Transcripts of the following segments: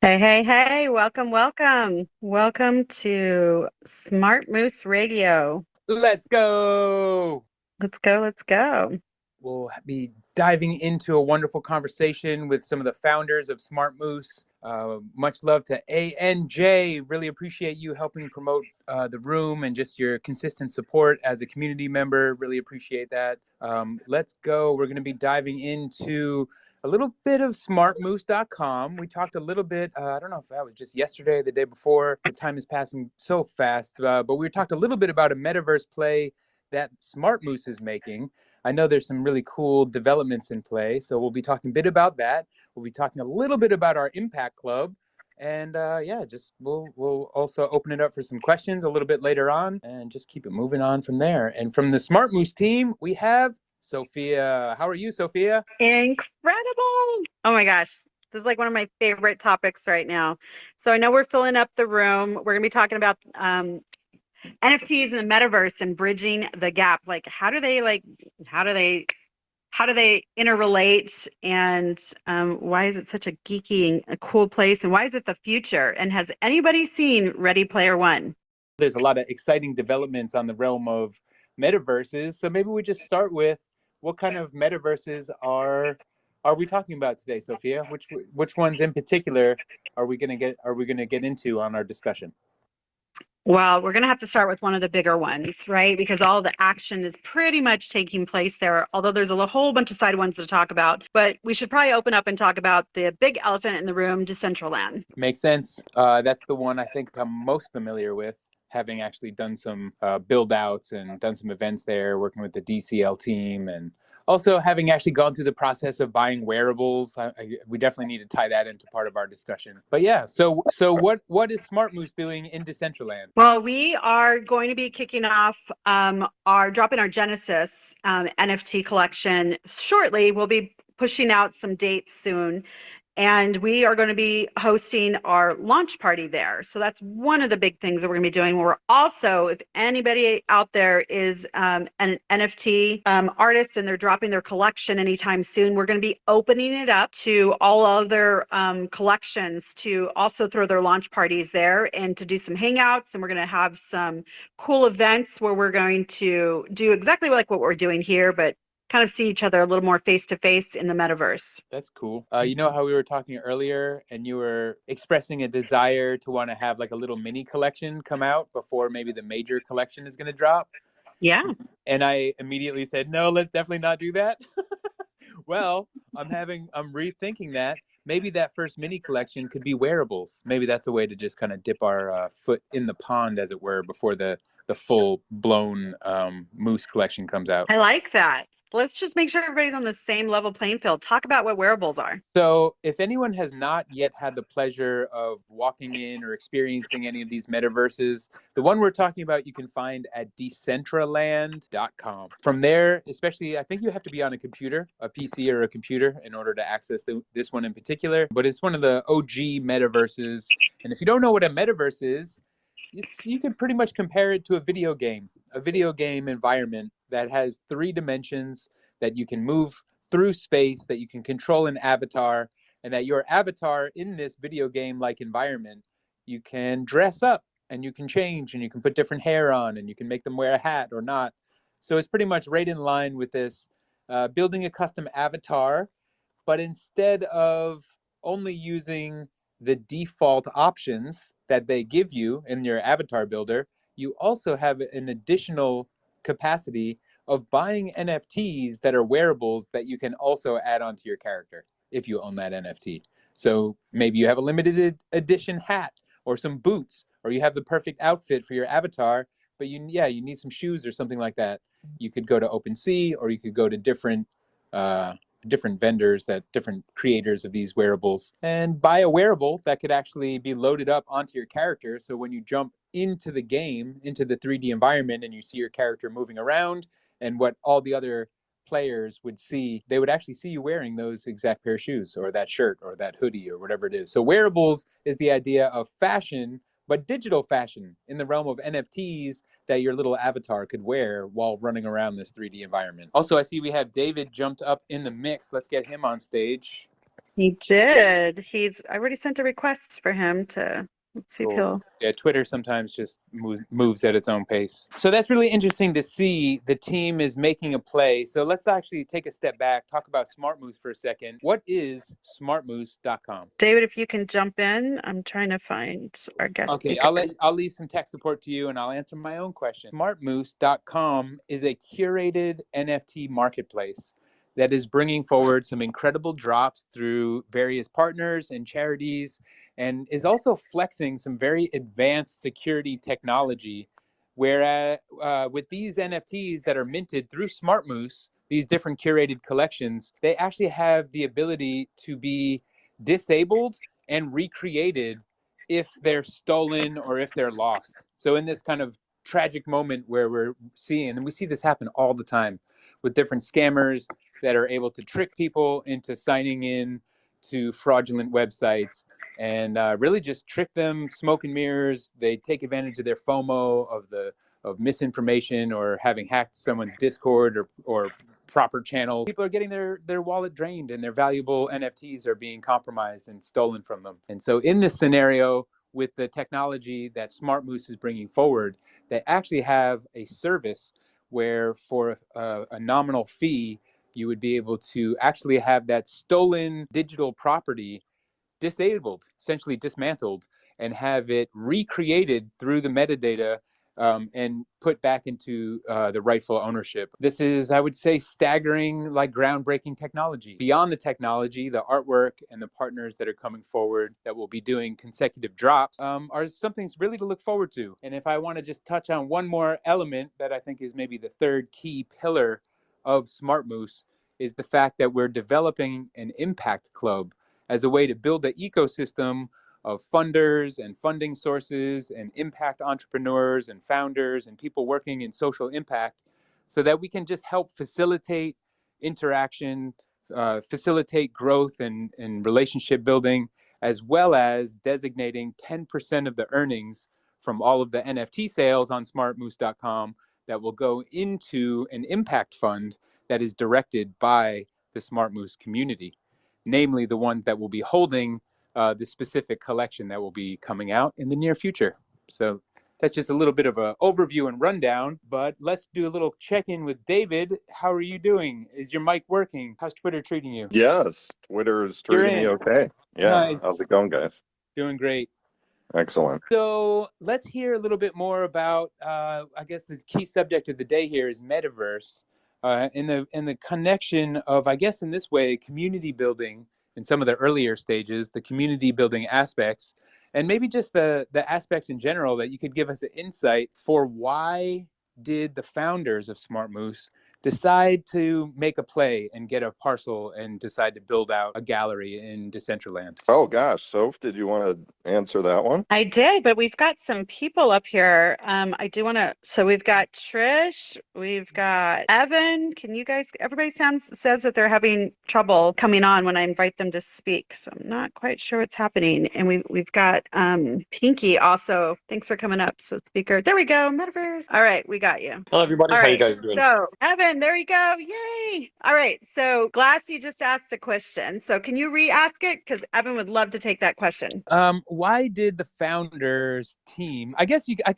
Hey, hey, hey, welcome, welcome. Welcome to Smart Moose Radio. Let's go. Let's go, let's go. We'll be diving into a wonderful conversation with some of the founders of SmartMoose. Much love to ANJ. Really appreciate you helping promote the room and just your consistent support as a community member. Really appreciate that. Let's go. We're going to be diving into a little bit of smartmoose.com. We talked a little bit, I don't know if that was just yesterday, the day before. The time is passing so fast, but we talked a little bit about a metaverse play that SmartMoose is making. I know there's some really cool developments in play, so we'll be talking a bit about that. We'll be talking a little bit about our Impact Club, and yeah, just we'll also open it up for some questions a little bit later on, and just keep it moving on from there. And from the Smart Moose team, we have Sophia. How are you, Sophia? Incredible. Oh my gosh. This is like one of my favorite topics right now. So I know we're filling up the room. We're going to be talking about NFTs and the metaverse and bridging the gap. Like how do they how do they interrelate and why is it such a geeky and a cool place and why is it the future? And has anybody seen Ready Player One? There's a lot of exciting developments on the realm of metaverses, so maybe we just start with what kind of metaverses are we talking about today, Sophia? Which ones in particular are we gonna get into on our discussion? Well, we're going to have to start with one of the bigger ones, right? Because all the action is pretty much taking place there, although there's a whole bunch of side ones to talk about. But we should probably open up and talk about the big elephant in the room, Decentraland. Makes sense. That's the one I think I'm most familiar with, having actually done some build outs and done some events there, working with the DCL team, and also having actually gone through the process of buying wearables. We definitely need to tie that into part of our discussion. But yeah, so what is Smart Moose doing in Decentraland? Well, we are going to be kicking off our dropping our Genesis NFT collection shortly. We'll be pushing out some dates soon. And we are going to be hosting our launch party there. So that's one of the big things that we're going to be doing. We're also, if anybody out there is an NFT artist and they're dropping their collection anytime soon, we're going to be opening it up to all other collections to also throw their launch parties there and to do some hangouts. And we're going to have some cool events where we're going to do exactly like what we're doing here, but kind of see each other a little more face to face in the metaverse. That's cool. You know how we were talking earlier, and you were expressing a desire to want to have like a little mini collection come out before maybe the major collection is going to drop. Yeah. And I immediately said, no, let's definitely not do that. Well, I'm rethinking that. Maybe that first mini collection could be wearables. Maybe that's a way to just kind of dip our foot in the pond, as it were, before the full blown moose collection comes out. I like that. Let's just make sure everybody's on the same level playing field. Talk about what wearables are. So, if anyone has not yet had the pleasure of walking in or experiencing any of these metaverses, the one we're talking about you can find at decentraland.com. From there, especially, I think you have to be on a computer, a PC or a computer, in order to access this one in particular. But it's one of the OG metaverses. And if you don't know what a metaverse is, you could pretty much compare it to a video game environment that has 3 dimensions, that you can move through space, that you can control an avatar, and that your avatar in this video game like environment, you can dress up and you can change and you can put different hair on and you can make them wear a hat or not. So it's pretty much right in line with this building a custom avatar, but instead of only using the default options that they give you in your avatar builder, you also have an additional capacity of buying NFTs that are wearables that you can also add onto your character if you own that NFT. So maybe you have a limited edition hat or some boots, or you have the perfect outfit for your avatar, but you need some shoes or something like that. You could go to OpenSea, or you could go to different vendors, that different creators of these wearables, and buy a wearable that could actually be loaded up onto your character. So when you jump into the game, into the 3D environment, and you see your character moving around, and what all the other players would see, they would actually see you wearing those exact pair of shoes or that shirt or that hoodie or whatever it is. So wearables is the idea of fashion, but digital fashion in the realm of NFTs that your little avatar could wear while running around this 3D environment. Also, I see we have David jumped up in the mix. Let's get him on stage. He did. I already sent a request for him to, let's see if Cool. he'll. Yeah, Twitter sometimes just moves at its own pace. So that's really interesting to see. The team is making a play. So let's actually take a step back, talk about SmartMoose for a second. What is SmartMoose.com? David, if you can jump in, I'm trying to find our guest Okay, speaker. I'll leave some tech support to you and I'll answer my own question. SmartMoose.com is a curated NFT marketplace that is bringing forward some incredible drops through various partners and charities, and is also flexing some very advanced security technology. Whereas with these NFTs that are minted through SmartMoose, these different curated collections, they actually have the ability to be disabled and recreated if they're stolen or if they're lost. So in this kind of tragic moment where we're seeing, and we see this happen all the time with different scammers that are able to trick people into signing in to fraudulent websites and really just trick them, smoke and mirrors. They take advantage of their FOMO of misinformation or having hacked someone's Discord or proper channels. People are getting their wallet drained and their valuable NFTs are being compromised and stolen from them. And so in this scenario, with the technology that SmartMoose is bringing forward, they actually have a service where for a nominal fee, you would be able to actually have that stolen digital property disabled, essentially dismantled, and have it recreated through the metadata and put back into the rightful ownership. This is, I would say, staggering, like groundbreaking technology. Beyond the technology, the artwork and the partners that are coming forward that will be doing consecutive drops are something really to look forward to. And if I want to just touch on one more element that I think is maybe the third key pillar of SmartMoose, is the fact that we're developing an impact club as a way to build an ecosystem of funders and funding sources and impact entrepreneurs and founders and people working in social impact, so that we can just help facilitate interaction, facilitate growth and relationship building, as well as designating 10% of the earnings from all of the NFT sales on smartmoose.com that will go into an impact fund that is directed by the SmartMoose community, namely the ones that will be holding the specific collection that will be coming out in the near future. So that's just a little bit of an overview and rundown, but let's do a little check-in with David. How are you doing? Is your mic working? How's Twitter treating you? Yes, Twitter is You're treating me in. okay. Yeah, how's Nice. it going, guys? Doing great. Excellent. So let's hear a little bit more about, I guess the key subject of the day here is metaverse, and the connection of, I guess in this way, community building in some of the earlier stages, the community building aspects, and maybe just the aspects in general that you could give us an insight for why did the founders of SmartMoose decide to make a play and get a parcel and decide to build out a gallery in Decentraland? Oh gosh, Soph, did you want to answer that one? I did, but we've got some people up here. I do want to, so we've got Trish, we've got Evan. Can you guys, everybody says that they're having trouble coming on when I invite them to speak. So I'm not quite sure what's happening. And we've got Pinky also. Thanks for coming up. So speaker, there we go, metaverse. All right, we got you. Hello, everybody. All How you right. guys doing? So, Evan, there you go. Yay. All right. So, Glassy just asked a question. So, can you re-ask it? Because Evan would love to take that question. Why did the founders team? I guess I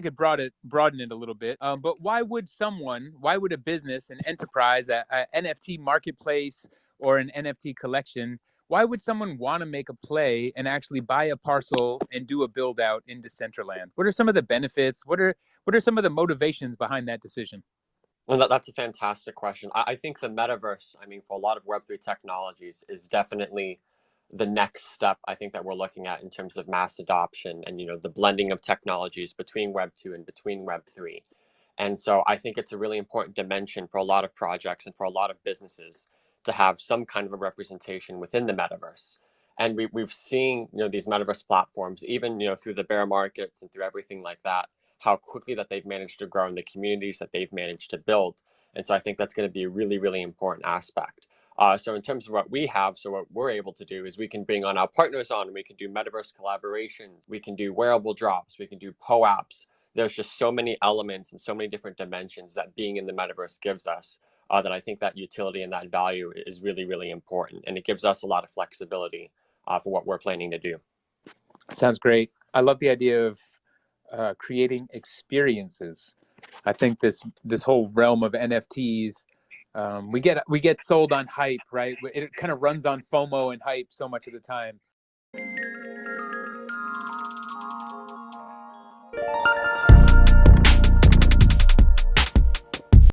could broaden it a little bit. But why would a business, an enterprise, a NFT marketplace, or an NFT collection? Why would someone want to make a play and actually buy a parcel and do a build out in Decentraland? What are some of the benefits? What are some of the motivations behind that decision? Well, that's a fantastic question. I think the metaverse, I mean, for a lot of Web3 technologies, is definitely the next step I think that we're looking at in terms of mass adoption and, the blending of technologies between Web2 and between Web3. And so I think it's a really important dimension for a lot of projects and for a lot of businesses to have some kind of a representation within the metaverse. And we've seen, these metaverse platforms, even, through the bear markets and through everything like that, how quickly that they've managed to grow in the communities that they've managed to build. And so I think that's going to be a really, really important aspect. So in terms of what we have, so what we're able to do is we can bring on our partners on, we can do metaverse collaborations, we can do wearable drops, we can do POAPs. There's just so many elements and so many different dimensions that being in the metaverse gives us. that I think that utility and that value is really, really important. And it gives us a lot of flexibility for what we're planning to do. Sounds great. I love the idea of creating experiences. I think this whole realm of NFTs, we get sold on hype, right? It kind of runs on FOMO and hype so much of the time.